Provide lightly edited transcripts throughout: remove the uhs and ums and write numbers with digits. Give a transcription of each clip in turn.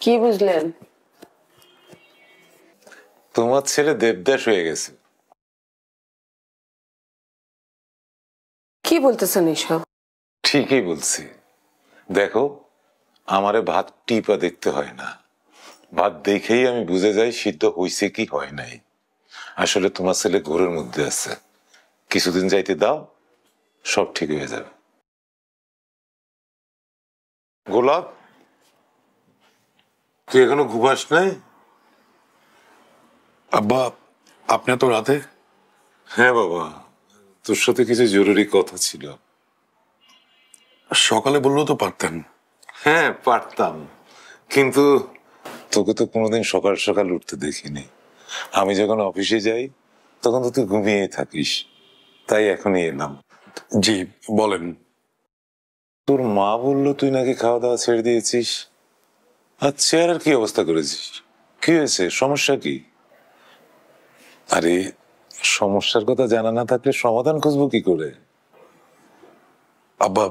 কি বুঝলেন? তোমার ছেলে দেবদাস হয়ে গেছে। কি বলতেছেন এসব? ঠিকই বলছি। দেখো, আমারে ভাত টিপা দেখতে হয় না, ভাত দেখেই আমি বুঝে যাই সিদ্ধ হইছে কি হয় নাই। আসলে তোমার ছেলে ঘোরের মধ্যে আছে, কিছুদিন যাইতে দাও, সব ঠিক হয়ে যাবে। গোলাপ, তুই এখনো ঘুমাস নাই? আব্বা, আপনি এত রাতে? হ্যাঁ বাবা, তোর সাথে কিছু জরুরি কথা ছিল। সকালে বললেও তো পারতেন। হ্যাঁ পারতাম, কিন্তু তোকে তো কোনোদিন সকাল সকাল উঠতে দেখিনি। আমি যখন অফিসে যাই তখন তো তুই ঘুমিয়ে থাকিস, তাই এখনই এলাম। জি বলেন। তোর মা বললো তুই নাকি খাওয়া দাওয়া ছেড়ে দিয়েছিস। আর চেয়ারের কি অবস্থা করেছিস? কি হয়েছে, সমস্যা কি? আরে, সমস্যার কথা জানা না থাকলে সমাধান খুঁজবো কি করে? আব্বা,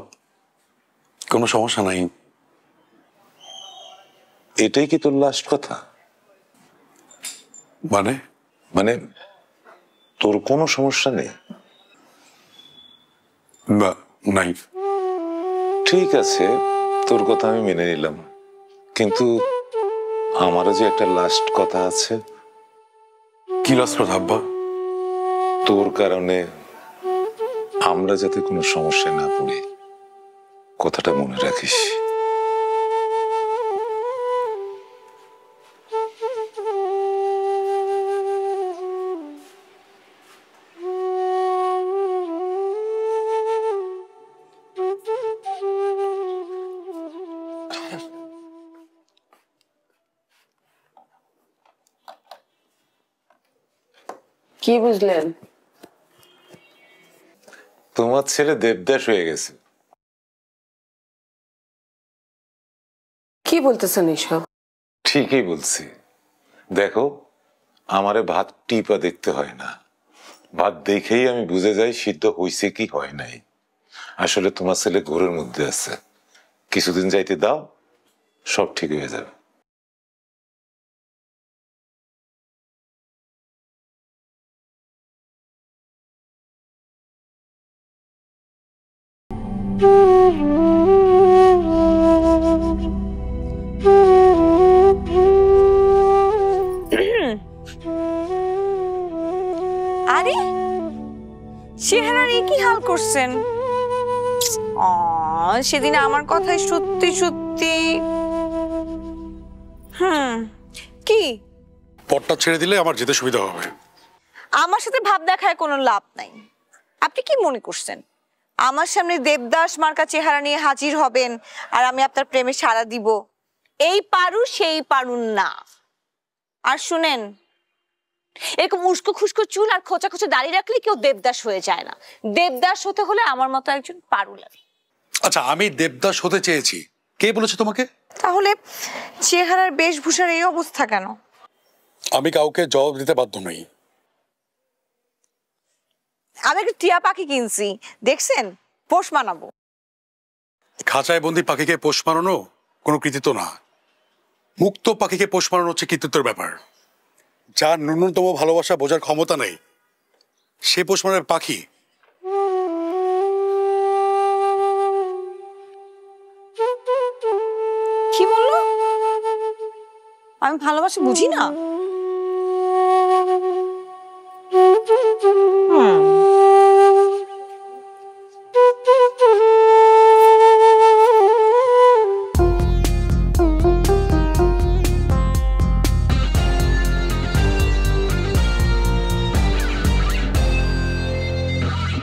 কোনো সমস্যা নাই। এটাই কি তোর লাস্ট কথা? মানে? মানে তোর কোনো সমস্যা নেই? না, নাই। ঠিক আছে, তোর কথা আমি মেনে নিলাম, কিন্তু আমারও যে একটা লাস্ট কথা আছে। কি লাস্ট কথা আব্বা? তোর কারণে আমরা যাতে কোনো সমস্যায় না পড়ি, কথাটা মনে রাখিস। কি বুঝলেন? তোমার ছেলে দেবদাস হয়ে গেছে। কি বলতেছেন এসব? ঠিকই বলছি। দেখো, আমারে ভাত টিপা দেখতে হয় না, ভাত দেখেই আমি বুঝে যাই সিদ্ধ হইছে কি হয় নাই। আসলে তোমার ছেলে ঘোরের মধ্যে আছে, কিছুদিন যাইতে দাও, সব ঠিক হয়ে যাবে। আরে চেহারার কি হাল করছেন? সেদিন আমার কথাই সত্যি সত্যি। কি? পটটা ছেড়ে দিলে আমার যেতে সুবিধা হবে। আমার সাথে ভাব দেখায় কোনো লাভ নাই। আপনি কি মনে করছেন আমার সামনে দেবদাস মার্কা চেহারা নিয়ে হাজির হবেন আর আমি আপনার প্রেমে সাড়া দিব? এই পারু সেই পারু না। আর শুনেন, এরকম উস্কো খুস্কো চুল আর খোঁচা খোঁচা দাড়ি রাখলে কেউ দেবদাস হয়ে যায় না। দেবদাস হতে হলে আমার মতো একজন পারু লাগে। আচ্ছা, আমি দেবদাস হতে চেয়েছি, কে বলেছে তোমাকে? তাহলে চেহারার বেশভূষার এই অবস্থা কেন? আমি কাউকে জবাব দিতে বাধ্য নই। আমি একটা টিয়া পাখি কিনছি, দেখছেন? পোষ মানাবো। খাঁচায় বন্দি পাখিকে পোষ মানানো কোনো কৃতিত্ব না। মুক্ত পাখিকে পোষ মানানো হচ্ছে কৃতিত্বের ব্যাপার। যার ন্যূনতম ভালোবাসা বোঝার ক্ষমতা নেই, সে পোষ মানার পাখি। কি বললো? আমি ভালোবাসা বুঝি না?